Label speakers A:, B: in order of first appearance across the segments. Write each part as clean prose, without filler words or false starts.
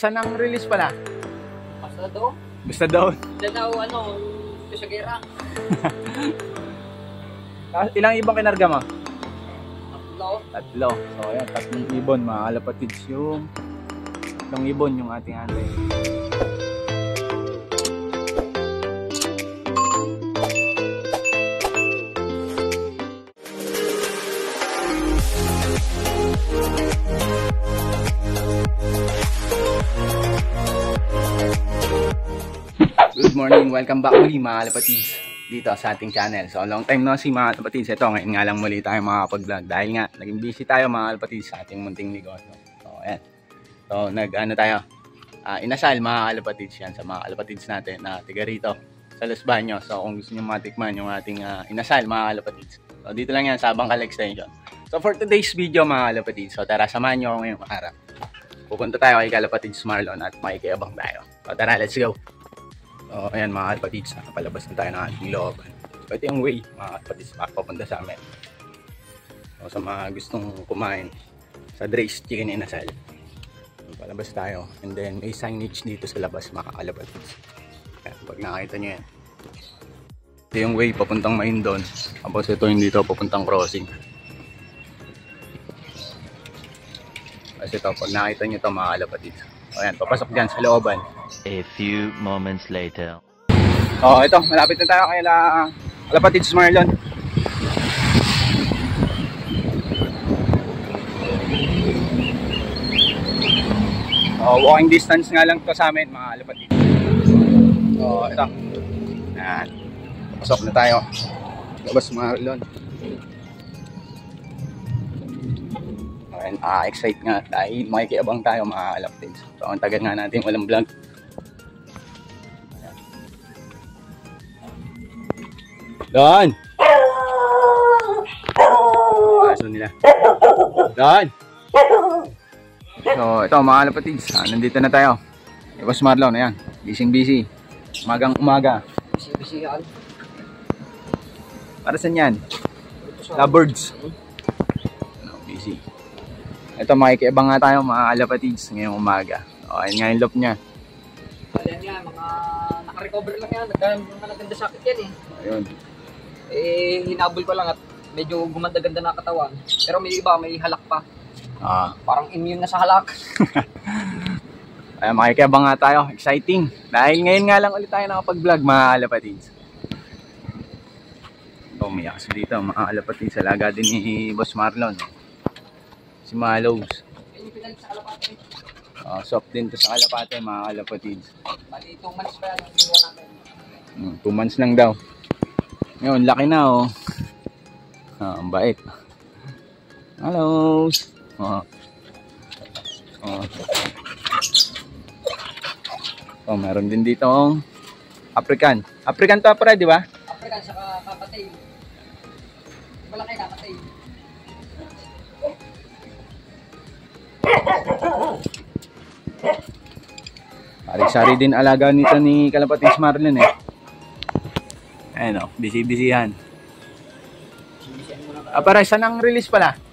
A: saan ang release pala?
B: Basta daw.
A: Basta daw.
B: Basta daw, ito sa gera.
A: Ilang ibon kinarga mo?
B: Tatlo.
A: So ayan, 3 ibon mga kalapatids. Yung 3 ibon yung ating antay. Good morning, welcome back muli mga kalapatids dito sa ating channel. So long time no see mga kalapatids. Ito ngayon nga lang muli tayo makakapag-vlog dahil nga naging busy tayo mga kalapatids sa ating munting negosyo. So ayan. So inasal mga kalapatids yan sa mga kalapatids natin na tiga rito sa Los Baños. So kung gusto nyo matikman yung ating inasal mga kalapatids. So dito lang yan sa Bangkal Extension. So for today's video mga kalapatids, so tara samahan nyo ako ngayong araw. Pupunta tayo kay Kalapatids Marlon at makikiabang tayo. So tara, let's go! So ayan mga kalapatids, palabas na tayo ng ating looban. So ito yung way mga kalapatids papunta sa amin. So sa mga gustong kumain sa Dre's Chicken Inasal, so, palabas tayo. And then may signage dito sa labas mga kalapatids. Ayan, pag nakita nyo yan. Ito yung way papuntang Maindon. Tapos ito yung dito papuntang crossing. Kasi ito, pag nakita nyo ito mga kalapatids. So ayan, papasok dyan sa looban.
C: A few moments later.
A: Oh, ito, malapit na tayo kay Kalapatids Marlon. Walking distance nga lang to sa amin, mga kalapatids. So, ito. Ayan. Pasok na tayo. Labas Marlon. Ayan, excite nga dahil makikiabang tayo mga kalapatids. So, ang tagal nga natin walang vlog. Doon! Aso nila. Doon! So, ito mga kalapatids. Nandito na tayo. Boss Marlon, ayan. Busy. Umagang umaga.
B: Busy yan.
A: Para saan yan? Lovebirds. Busy. Ito, makikiabang nga tayo mga kalapatids ngayong umaga. So, ayun nga yung loop niya.
B: Ayan yan, mga nakarecover lang yan. Naganda sakit yan eh.
A: Ayun.
B: Hinabol ko lang at medyo gumanda-ganda na katawan. Pero may iba, may halak pa. Parang immune na sa halak.
A: Ay, makikiabang nga tayo. Exciting. Dahil ngayon nga lang ulit tayo nakapag-vlog mga kalapatids. Umiyak kasi dito mga kalapatids. Alaga din ni Boss Marlon. Si Malos. Soft din to sa kalapate mga kalapatids.
B: Bali 2 months pa yan ang ginawa natin.
A: 2 months lang daw. Ngayon, laki na oh. Ang bait. Hello. Meron din dito African. African to para, di ba?
B: African saka kakatail. Malaki kakatail.
A: Sari-sari din alaga nito ni Kalapatids Marlon eh. Ayan o, busy yan. Para saan ang release pala?
B: Ano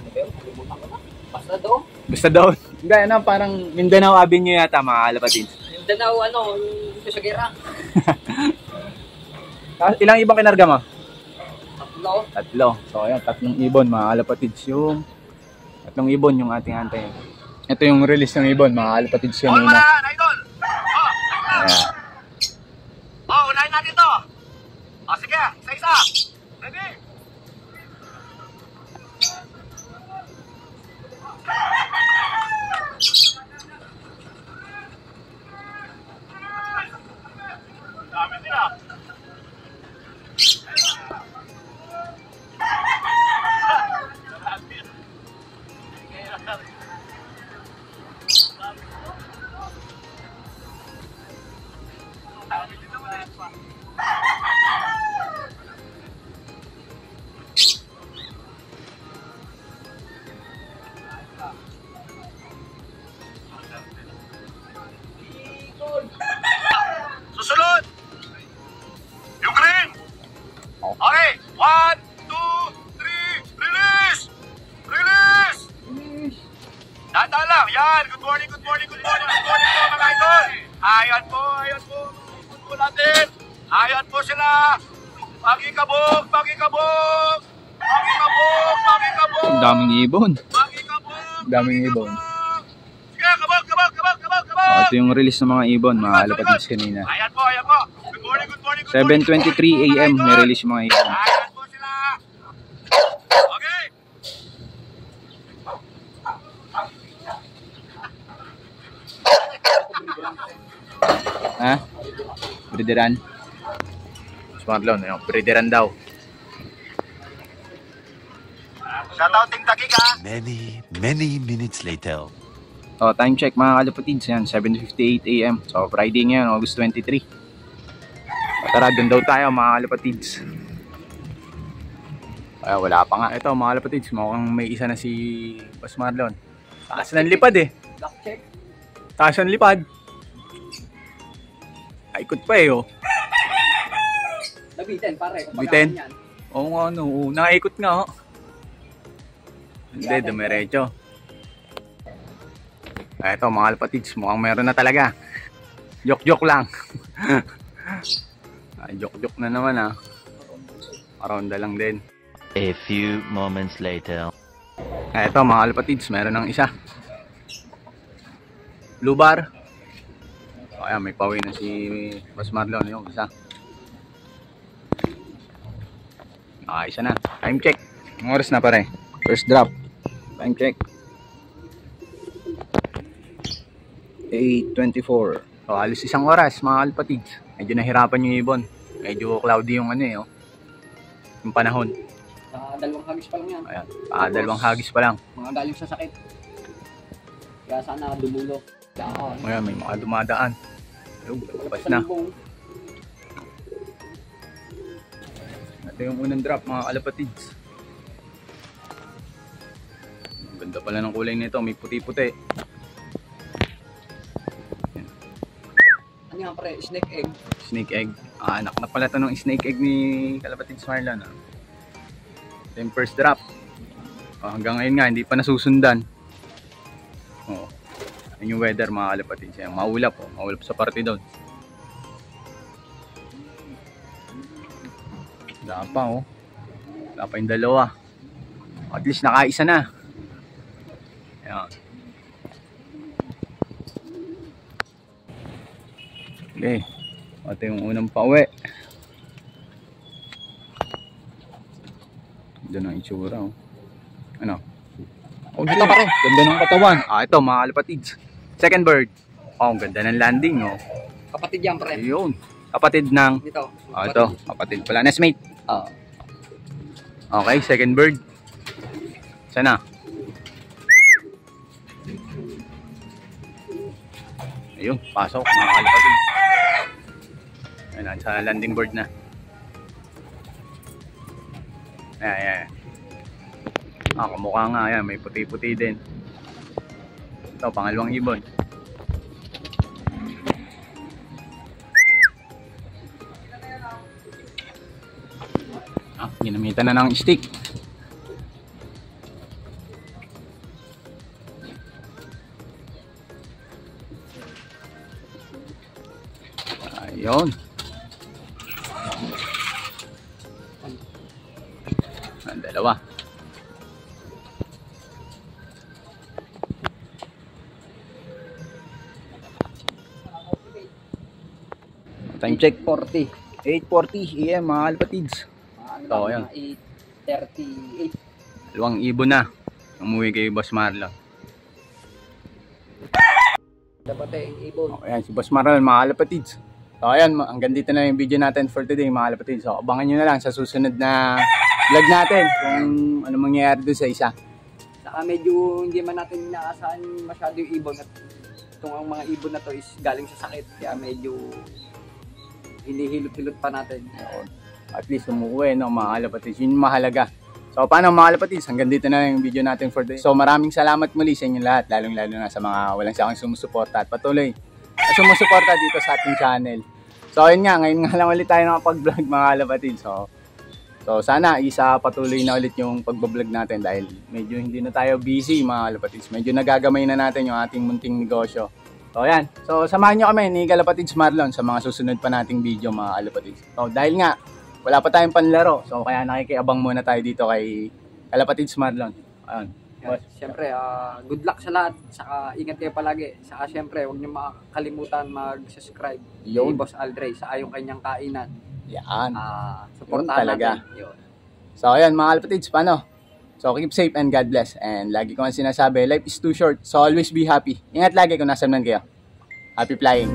B: ba yun? Kalimutan ko na. Basta daw.
A: Basta daw. Hindi, parang Mindanao Avenue yata mga kalapatids.
B: Mindanao, ito sa gera.
A: Ilang ibang kinarga mo?
B: Tatlo.
A: So ayan, 3 ibon mga kalapatids. Yung 3 ibon yung ating antay. Ito yung release ng ibon mga kalapatids kanina.
D: Wala, idol!
A: Ayan.
D: Unahin natin to. Sige, isa-isa. Ready? Dami nila. yan. Good morning po mga idol. Ayan po. Good po natin. Ayan po sila. Pakikabog.
A: Ang daming ibon.
D: Daming
A: ibon.
D: Sige, kabog.
A: Ito yung release ng mga ibon, mga kalapatids kanina.
D: Ayan po. Good morning.
A: 7:23 AM may release yung mga ibon.
D: Ayan po sila. Okay.
A: Ha? Breederan? Smartlon, yun. Breederan daw.
D: Shoutout Ting Tagig ha.
C: Many minutes later.
A: So, time check mga kalapatids, yan, 7:58 AM. So, Friday ngayon, August 23. Tara, dun daw tayo mga kalapatids. Ay, wala pa nga. Ito mga kalapatids, mukhang may isa na si Boss Marlon. Taas ng lipad eh.
B: Black check.
A: Taas ng lipad. Ikot pa eh oh.
B: Nabitin pare.
A: Bitin? Oo nga ano, nakaikot nga oh. Hindi, dumiretso. Eto mga kalapatids, mukhang meron na talaga. Joke lang. Joke na naman ah. Aronda lang din.
C: A few moments later.
A: Eto mga kalapatids, meron ng isa. Blue bar. Ayan, may pawi na si Boss Marlon yung isa. Isa na. Time check. Ang oras na pare. First drop. Time check. 8:24. So, alos isang oras mga kalapatids. Medyo nahirapan yung ibon. Medyo cloudy yung ano eh. Oh. Yung panahon.
B: Dalawang hagis pa lang yan.
A: Ayan. Dalawang hagis pa lang.
B: Mga galing sa sakit. Kaya sana dumulo.
A: Ayan, may mga dumadaan. Ayun, labas na. Ito yung unang drop mga kalapatids. Ganda pala ng kulay nito. May puti-puti.
B: Ano yan pre? Snake egg.
A: Snake egg. Anak na pala ito ng snake egg ni Kalapatids Marlon. Ito yung first drop. Hanggang ngayon nga, hindi pa nasusundan. Yun yung weather mga kalapatids. Maulap oh. Maulap sa party doon. Wala pa oh. Wala pa yung dalawa. At least nakaisa na. Ayan. Okay. Ito yung unang pauwi. Ganda ng itsura oh. Ano? Oh, ito pare. Ganda ng katawan. Ito mga kalapatids. Second bird. Ang ganda ng landing oh.
B: Kapatid yan pre.
A: Ayun. Kapatid ng
B: Dito.
A: ito, kapatid pala. Nestmate. Okay, second bird. Sana. Ayun, pasok mga kalapatid. Ayun, sa landing board na. Ayan. Kumukha nga, ayan, may puti-puti din. Ito, pangalawang ibon. Ginamitan na ng stick. Ayun. Ang dalawa. Time check 8:40 AM mga kalapatids. Oo, yan.
B: 8:38.
A: Dalawang ibon na. Umuwi kay Boss Marlon.
B: Dapat yung ibon.
A: Ayan, si Boss Marlon mga kalapatids. So ayan, hanggang dito na yung video natin for today mga kalapatids. So abangan nyo na lang sa susunod na vlog natin kung ano mangyayari doon sa isa.
B: Saka medyo hindi man natin inaasahan masyado yung ibon. At itong ang mga ibon na to is galing sa sakit. Kaya medyo hinihilot-hilot pa natin.
A: At least umuwi, no, mga kalapatids. Yun yung mahalaga. So paano mga kalapatids, hanggang dito na yung video natin for today. So maraming salamat muli sa inyo lahat, lalong-lalo na sa mga walang siyang sumusuporta at patuloy na sumusuporta dito sa ating channel. So ayun nga, ngayon nga lang ulit tayo nakapag-vlog mga kalapatids. So So sana isa patuloy na ulit yung pagbablog natin dahil medyo hindi na tayo busy mga kalapatids. Medyo nagagamay na natin yung ating munting negosyo. So ayan, so samahan nyo kami ni Kalapatids Marlon sa mga susunod pa nating video mga kalapatids. So dahil nga wala pa tayong panlaro, so kaya nakikiabang muna tayo dito kay Kalapatids Marlon. Ayun.
B: Siyempre, good luck sa lahat. Saka ingat kayo palagi. Saka siyempre, huwag niyo makakalimutan mag-subscribe kay Boss Aldre sa yung kanyang kainan.
A: Yan.
B: Supportahan
A: talaga.
B: natin. Yun.
A: So ayan mga kalapatids, paano? So keep safe and God bless. And lagi ko nga sinasabi, life is too short. So always be happy. Ingat lagi kung nasan man kayo. Happy flying.